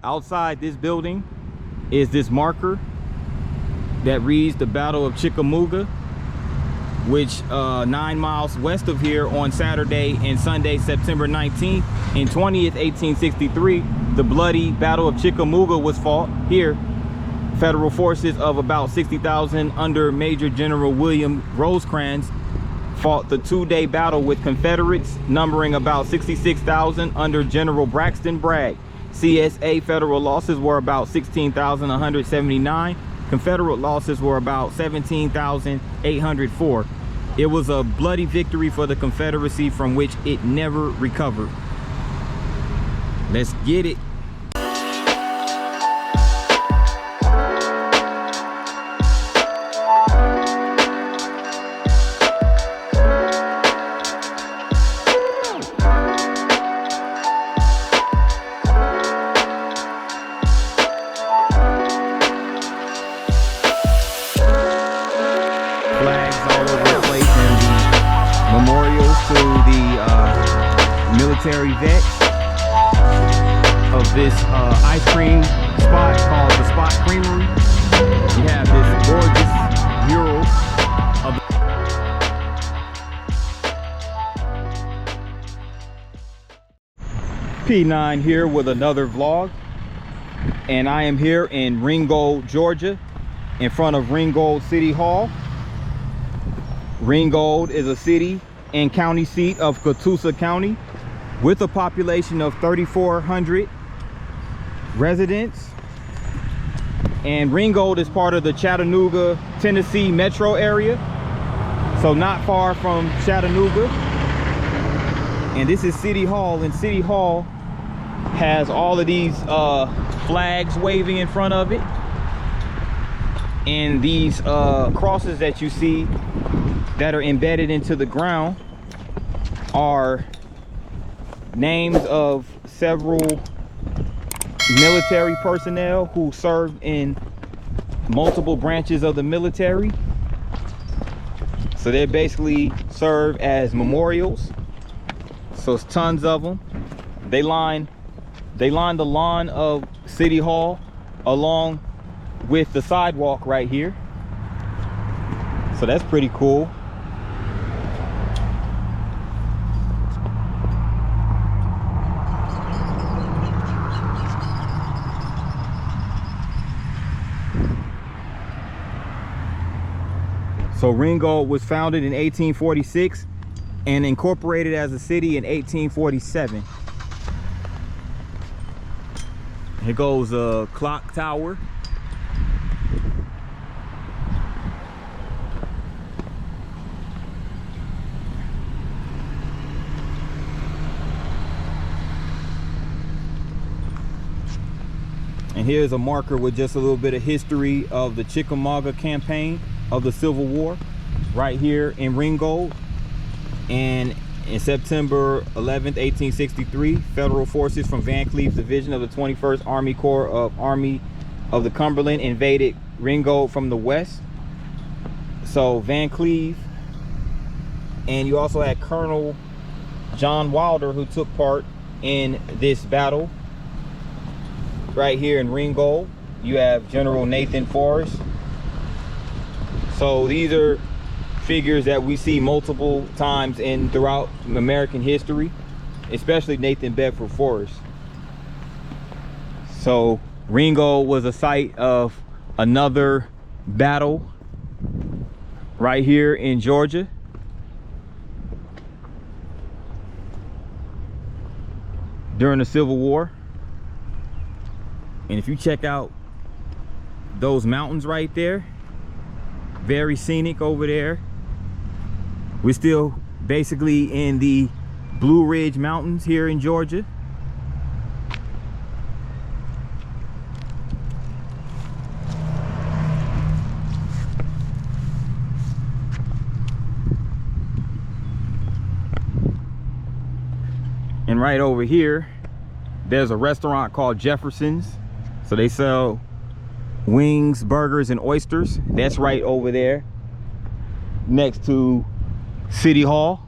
outside this building is this marker that reads the Battle of Chickamauga, which 9 miles west of here on Saturday and Sunday, September 19th and 20th, 1863, the bloody Battle of Chickamauga was fought here. Federal forces of about 60,000 under Major General William Rosecrans fought the two-day battle with Confederates numbering about 66,000 under General Braxton Bragg. CSA federal losses were about 16,179. Confederate losses were about 17,804. It was a bloody victory for the Confederacy from which it never recovered. Let's get it. Flags all over the place and the memorials to the military vets of this ice cream spot called the Spot Creamery. We have this gorgeous mural of P9 here with another vlog, and I am here in Ringgold, Georgia, in front of Ringgold City Hall. Ringgold is a city and county seat of Courthouse County with a population of 3,400 residents. And Ringgold is part of the Chattanooga, Tennessee metro area, so not far from Chattanooga. And this is City Hall, and City Hall has all of these flags waving in front of it. And these crosses that you see that are embedded into the ground are names of several military personnel who served in multiple branches of the military. So they basically serve as memorials. So it's tons of them. They line the lawn of City Hall along with the sidewalk right here. So that's pretty cool. So Ringgold was founded in 1846 and incorporated as a city in 1847. Here goes a clock tower. And here's a marker with just a little bit of history of the Chickamauga campaign of the Civil War right here in Ringgold. And in September 11th, 1863, federal forces from Van Cleve's division of the 21st Army Corps of Army of the Cumberland invaded Ringgold from the west. So Van Cleve, and you also had Colonel John Wilder, who took part in this battle right here in Ringgold. You have General Nathan Forrest. So these are figures that we see multiple times throughout American history, especially Nathan Bedford Forrest. So Ringgold was a site of another battle right here in Georgia. During the Civil War. And if you check out those mountains right there, very scenic over there. We're still basically in the Blue Ridge Mountains here in Georgia. And right over here, there's a restaurant called Jefferson's. So they sell wings, burgers, and oysters. That's right over there next to City Hall.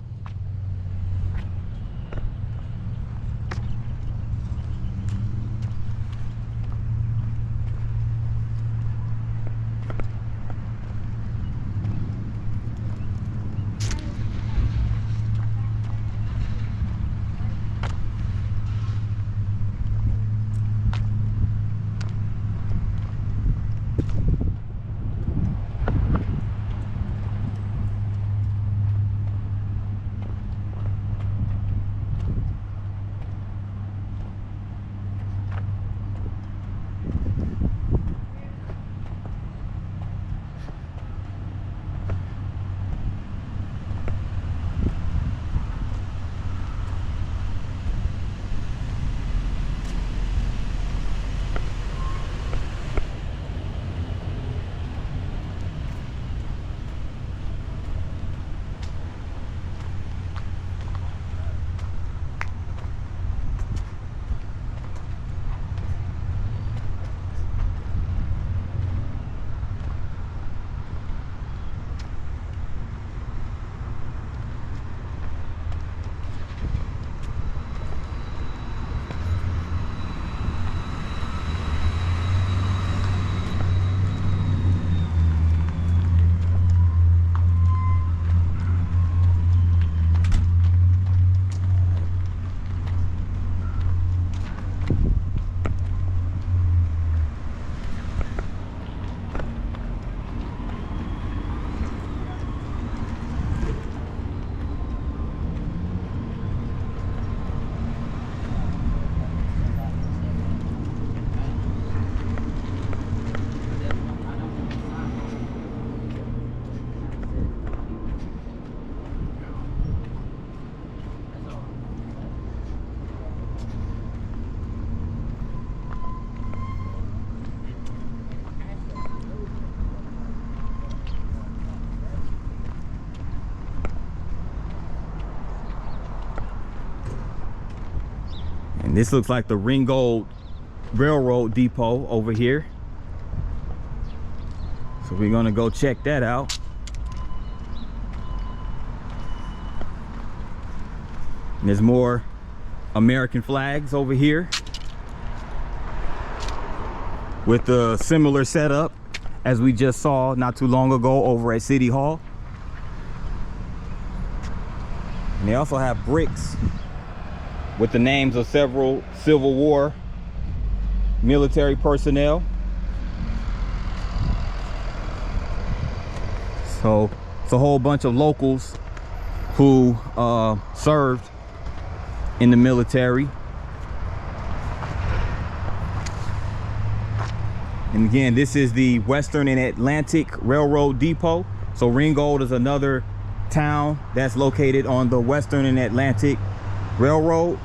And this looks like the Ringgold Railroad Depot over here. So we're gonna go check that out. And there's more American flags over here with a similar setup as we just saw not too long ago over at City Hall. And they also have bricks with the names of several Civil War military personnel. So it's a whole bunch of locals who served in the military. And again, this is the Western and Atlantic Railroad Depot. So Ringgold is another town that's located on the Western and Atlantic Railroad.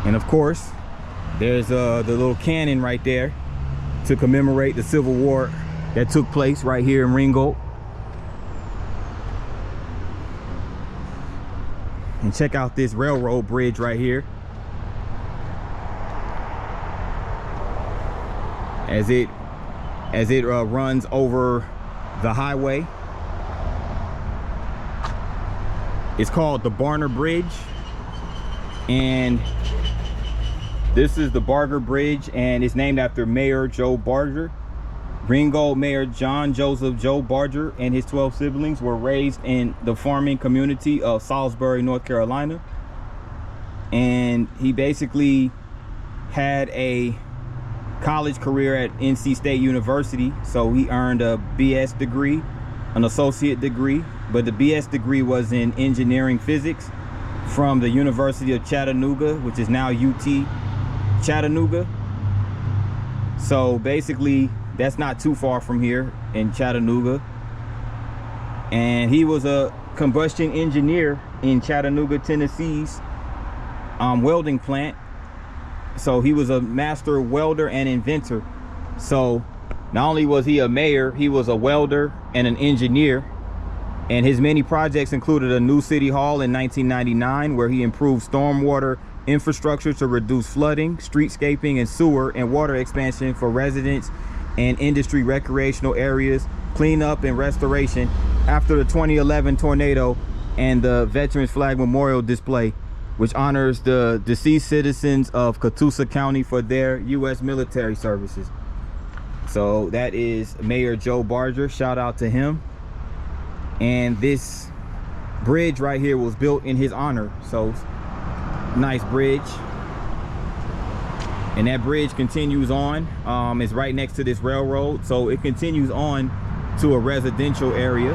And of course, there's the little cannon right there to commemorate the Civil War that took place right here in Ringgold. And check out this railroad bridge right here as it runs over the highway. It's called the Barner Bridge, and this is the Barger Bridge, and it's named after Mayor Joe Barger. Ringgold Mayor John Joseph Joe Barger and his 12 siblings were raised in the farming community of Salisbury, North Carolina. And he basically had a college career at NC State University. So he earned a BS degree, an associate degree, but the BS degree was in engineering physics from the University of Chattanooga, which is now UT Chattanooga. So basically, that's not too far from here in Chattanooga. And he was a combustion engineer in Chattanooga, Tennessee's welding plant. So he was a master welder and inventor. So not only was he a mayor, he was a welder and an engineer. And his many projects included a new city hall in 1999, where he improved stormwater infrastructure to reduce flooding, streetscaping, and sewer and water expansion for residents and industry recreational areas, cleanup and restoration after the 2011 tornado, and the Veterans Flag Memorial display, which honors the deceased citizens of Courthouse County for their U.S. military services. So that is Mayor Joe Barger. Shout out to him. And this bridge right here was built in his honor. So nice bridge. And that bridge continues on. It's right next to this railroad, so it continues on to a residential area.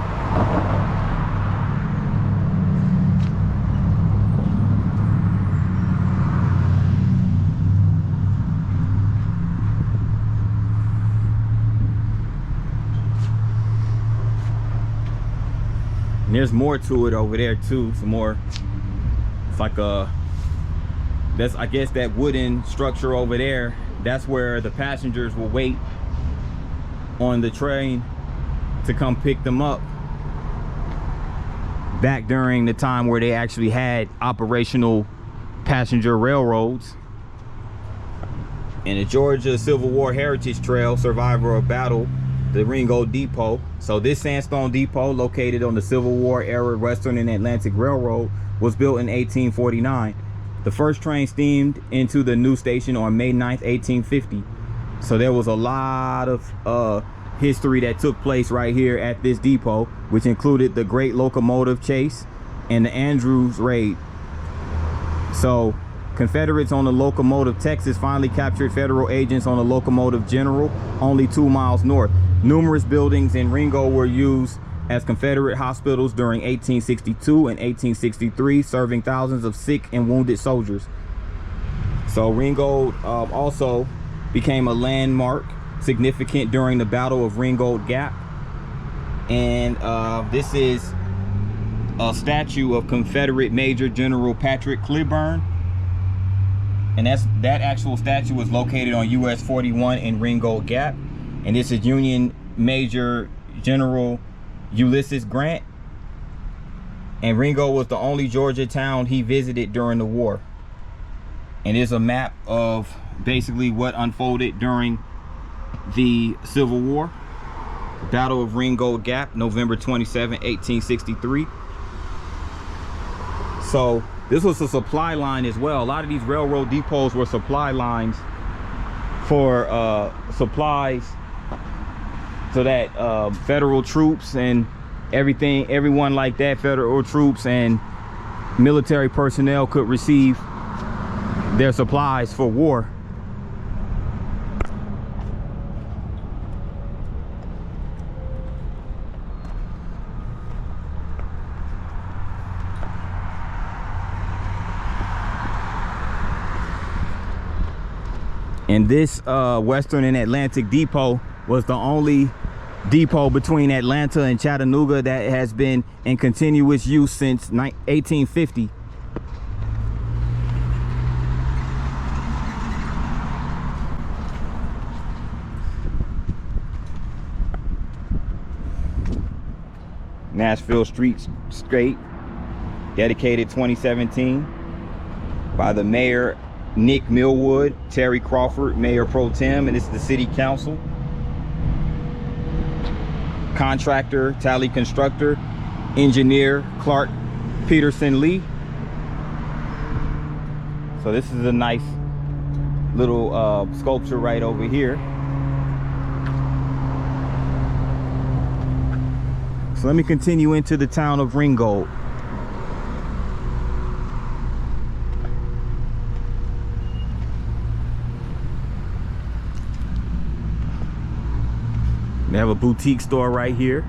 And there's more to it over there too. Some more. It's like that's, I guess, that wooden structure over there. That's where the passengers will wait on the train to come pick them up back during the time where they actually had operational passenger railroads. And the Georgia Civil War Heritage Trail, survivor of battle, the Ringgold Depot. So this sandstone depot, located on the Civil War era Western and Atlantic Railroad, was built in 1849. The first train steamed into the new station on May 9th, 1850. So there was a lot of history that took place right here at this depot, which included the Great Locomotive Chase and the Andrews Raid. So Confederates on the locomotive Texas finally captured Federal agents on the locomotive General, only 2 miles north. Numerous buildings in Ringgold were used as Confederate hospitals during 1862 and 1863, serving thousands of sick and wounded soldiers. So Ringgold also became a landmark, significant during the Battle of Ringgold Gap. And this is a statue of Confederate Major General Patrick Cleburne. And that actual statue was located on US 41 in Ringgold Gap. And this is Union Major General Ulysses Grant. And Ringgold was the only Georgia town he visited during the war. And there's a map of basically what unfolded during the Civil War. Battle of Ringgold Gap, November 27, 1863. So this was a supply line as well. A lot of these railroad depots were supply lines for supplies, so that federal troops and everyone like that, federal troops and military personnel could receive their supplies for war. And this Western and Atlantic Depot was the only depot between Atlanta and Chattanooga that has been in continuous use since 1850. Nashville Street Straight, dedicated 2017 by the mayor Nick Millwood, Terry Crawford, Mayor Pro Tem, and this is the City Council. Contractor, Tally Constructor, Engineer Clark Peterson Lee. So this is a nice little sculpture right over here. So let me continue into the town of Ringgold. They have a boutique store right here.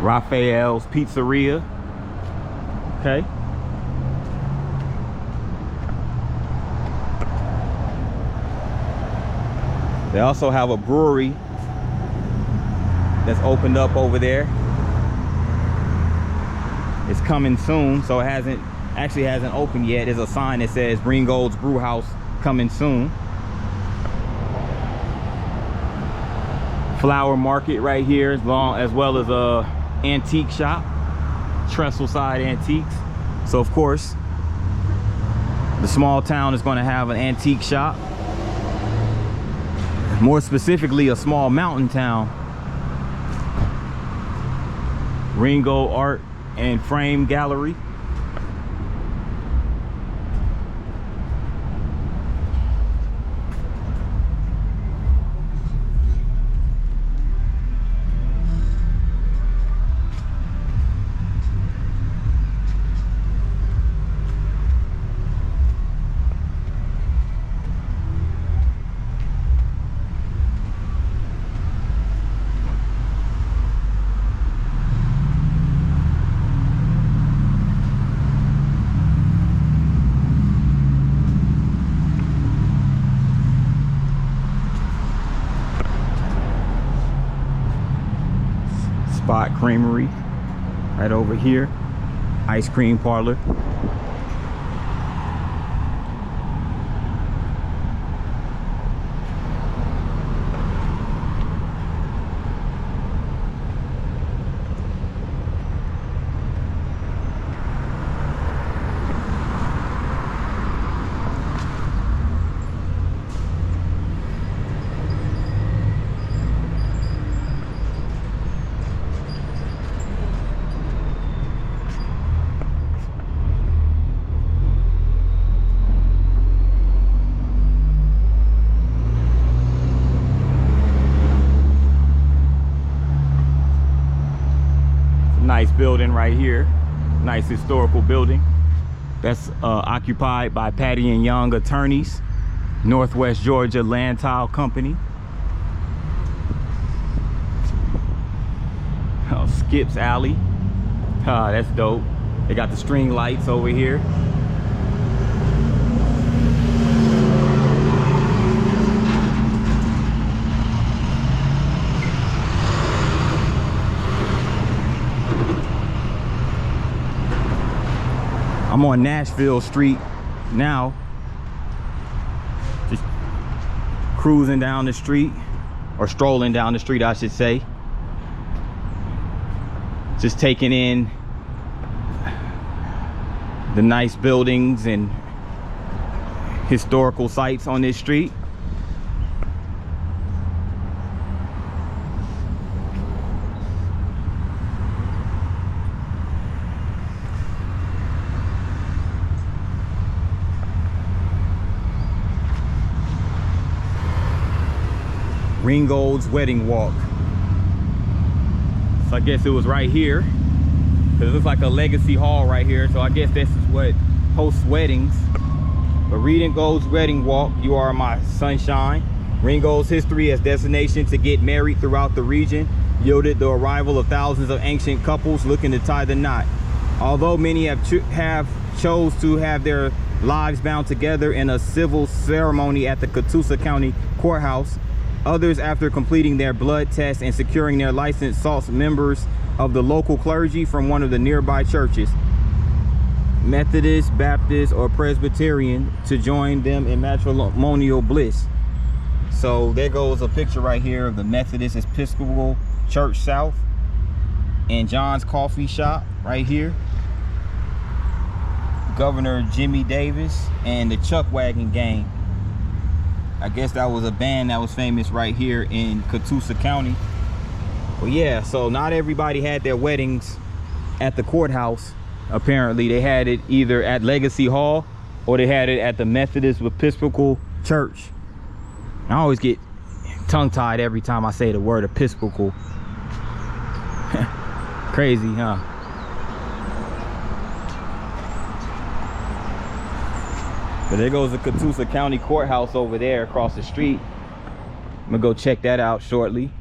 Raphael's Pizzeria. Okay. They also have a brewery that's opened up over there. It's coming soon, so it hasn't opened yet. There's a sign that says Ringgold's Brew House coming soon. Flower market right here, as well as a antique shop, Trestle Side Antiques. So of course, the small town is going to have an antique shop. More specifically, a small mountain town. Ringgold Art and Frame Gallery. Spot Creamery right over here. Ice cream parlor. Nice building right here, nice historical building that's occupied by Patty and Young Attorneys, Northwest Georgia Land Tile Company. Oh, Skip's Alley. Ah, that's dope. They got the string lights over here. I'm on Nashville Street now, just cruising down the street, or strolling down the street I should say, just taking in the nice buildings and historical sites on this street. Ringgold's wedding walk. So I guess it was right here, because it looks like a legacy hall right here. So I guess this is what hosts weddings. But Ringgold's wedding walk, you are my sunshine. Ringgold's history as destination to get married throughout the region yielded the arrival of thousands of ancient couples looking to tie the knot. Although many have chose to have their lives bound together in a civil ceremony at the Courthouse County Courthouse, others, after completing their blood test and securing their license, sought members of the local clergy from one of the nearby churches, Methodist, Baptist, or Presbyterian, to join them in matrimonial bliss. So there goes a picture right here of the Methodist Episcopal Church South and John's Coffee Shop right here. Governor Jimmy Davis and the Chuck Wagon Gang. I guess that was a band that was famous right here in Courthouse County. Well, yeah, so not everybody had their weddings at the courthouse. Apparently they had it either at Legacy Hall or they had it at the Methodist Episcopal Church. I always get tongue-tied every time I say the word Episcopal. Crazy, huh? But there goes the Courthouse County Courthouse over there across the street. I'm gonna go check that out shortly.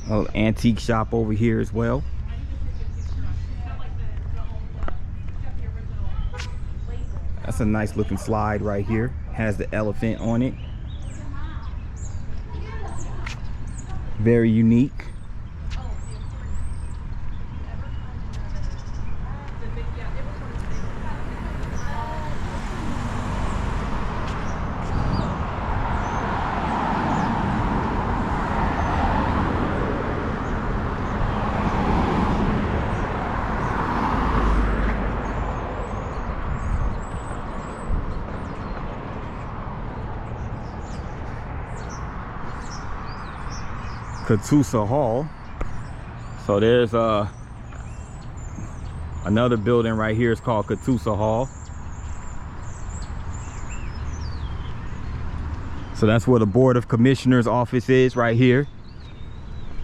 Oh, antique shop over here as well. That's a nice looking slide right here. Has the elephant on it. Very unique. Courthouse Hall. So there's another building right here. It's called Courthouse Hall. So that's where the Board of Commissioners office is, right here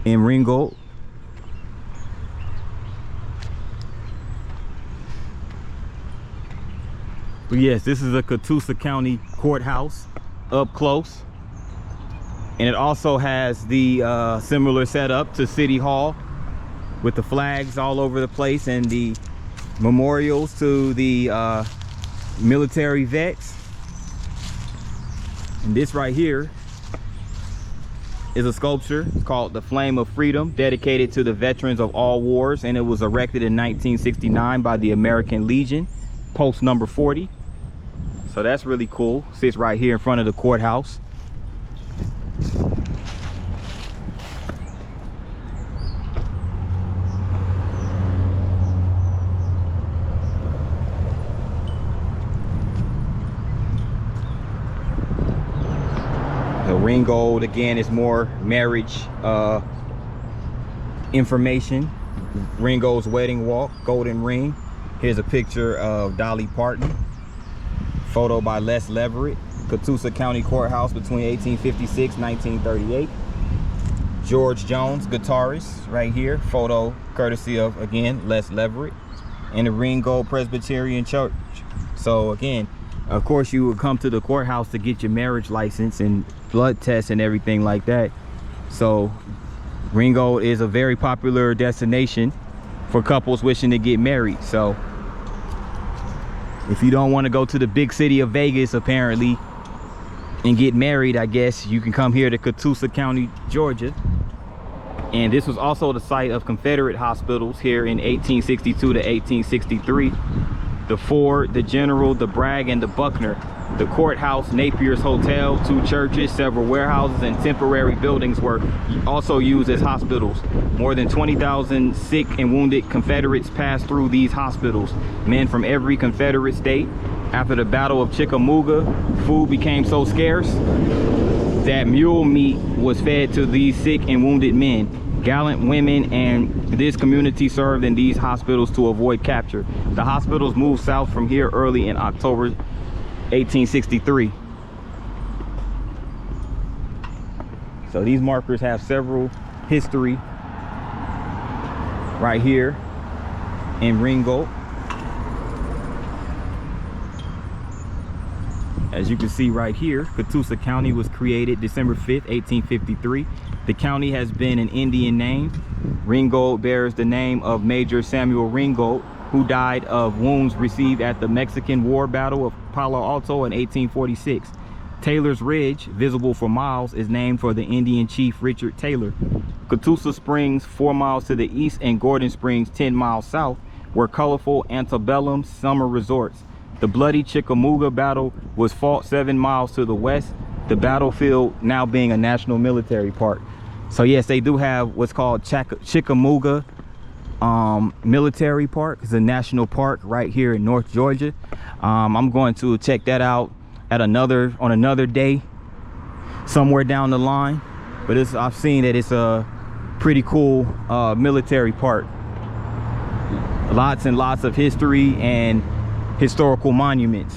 in Ringgold. But yes, this is a Courthouse County Courthouse up close. And it also has the similar setup to City Hall with the flags all over the place and the memorials to the military vets. And this right here is a sculpture. It's called the Flame of Freedom, dedicated to the veterans of all wars, and it was erected in 1969 by the American Legion, post number 40. So that's really cool. Sits right here in front of the courthouse. The Ringgold again is more marriage information. Ringgold's wedding walk, golden ring. Here's a picture of Dolly Parton. Photo by Les Leverett. Courthouse County Courthouse between 1856 1938. George Jones, guitarist, right here. Photo courtesy of, again, Les Leverett. And the Ringgold Presbyterian Church. So again, of course you would come to the courthouse to get your marriage license and blood tests and everything like that. So Ringgold is a very popular destination for couples wishing to get married. So if you don't want to go to the big city of Vegas, apparently, and get married, I guess, you can come here to Courthouse County, Georgia. And this was also the site of Confederate hospitals here in 1862 to 1863. The Ford, the General, the Bragg, and the Buckner. The Courthouse, Napier's Hotel, 2 churches, several warehouses, and temporary buildings were also used as hospitals. More than 20,000 sick and wounded Confederates passed through these hospitals. Men from every Confederate state. After the Battle of Chickamauga, food became so scarce that mule meat was fed to these sick and wounded men. Gallant women and this community served in these hospitals to avoid capture. The hospitals moved south from here early in October 1863. So these markers have several history right here in Ringgold. As you can see right here, Courthouse County was created December 5th, 1853. The county has been an Indian name. Ringgold bears the name of Major Samuel Ringgold, who died of wounds received at the Mexican War Battle of Palo Alto in 1846. Taylor's Ridge, visible for miles, is named for the Indian chief Richard Taylor. Courthouse Springs, 4 miles to the east, and Gordon Springs, 10 miles south, were colorful antebellum summer resorts. The bloody Chickamauga battle was fought 7 miles to the west, the battlefield now being a national military park. So yes, they do have what's called Chickamauga Military Park. It's a national park right here in North Georgia. I'm going to check that out at on another day somewhere down the line. But I've seen that it's a pretty cool military park. Lots and lots of history and historical monuments.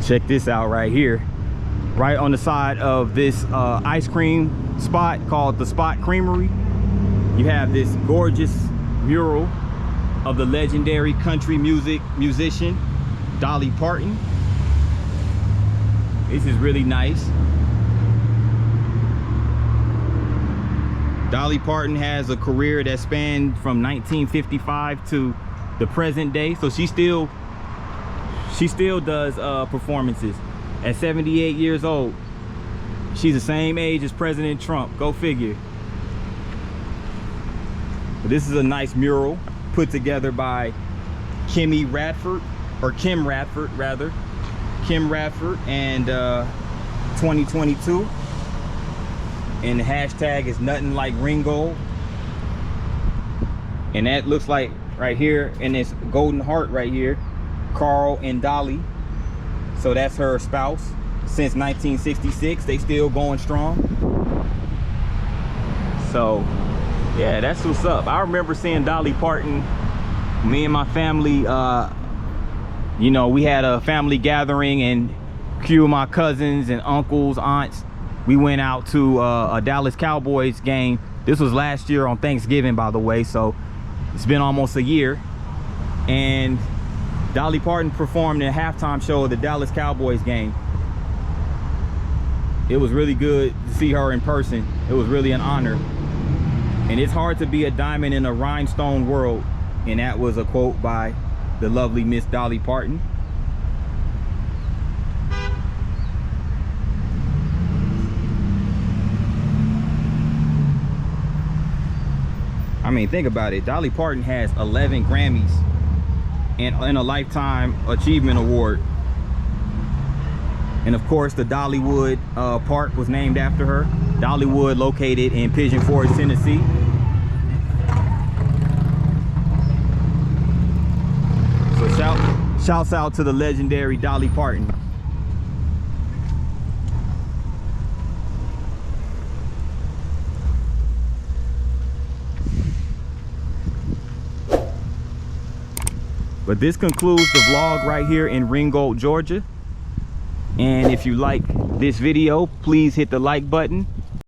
Check this out right here, right on the side of this ice cream spot called the Spot Creamery. You have this gorgeous mural of the legendary country musician Dolly Parton. This is really nice. Dolly Parton has a career that spanned from 1955 to the present day, so she still does performances at 78 years old. She's the same age as President Trump. Go figure. But this is a nice mural put together by Kim Radford rather. Kim Radford, and 2022. And the hashtag is nothing like Ringgold. And that looks like right here in this golden heart right here, Carl and Dolly. So that's her spouse. Since 1966, they still going strong. So yeah, that's what's up. I remember seeing Dolly Parton. Me and my family, you know, we had a family gathering, and a few of my cousins and uncles, aunts, we went out to a Dallas Cowboys game. This was last year on Thanksgiving, by the way, so it's been almost a year. And Dolly Parton performed in a halftime show of the Dallas Cowboys game. It was really good to see her in person. It was really an honor. And it's hard to be a diamond in a rhinestone world. And that was a quote by the lovely Miss Dolly Parton. I mean, think about it. Dolly Parton has 11 Grammys and a Lifetime Achievement Award. And of course, the Dollywood Park was named after her. Dollywood, located in Pigeon Forge, Tennessee. So shouts out to the legendary Dolly Parton. But this concludes the vlog right here in Ringgold, Georgia. And if you like this video, please hit the like button.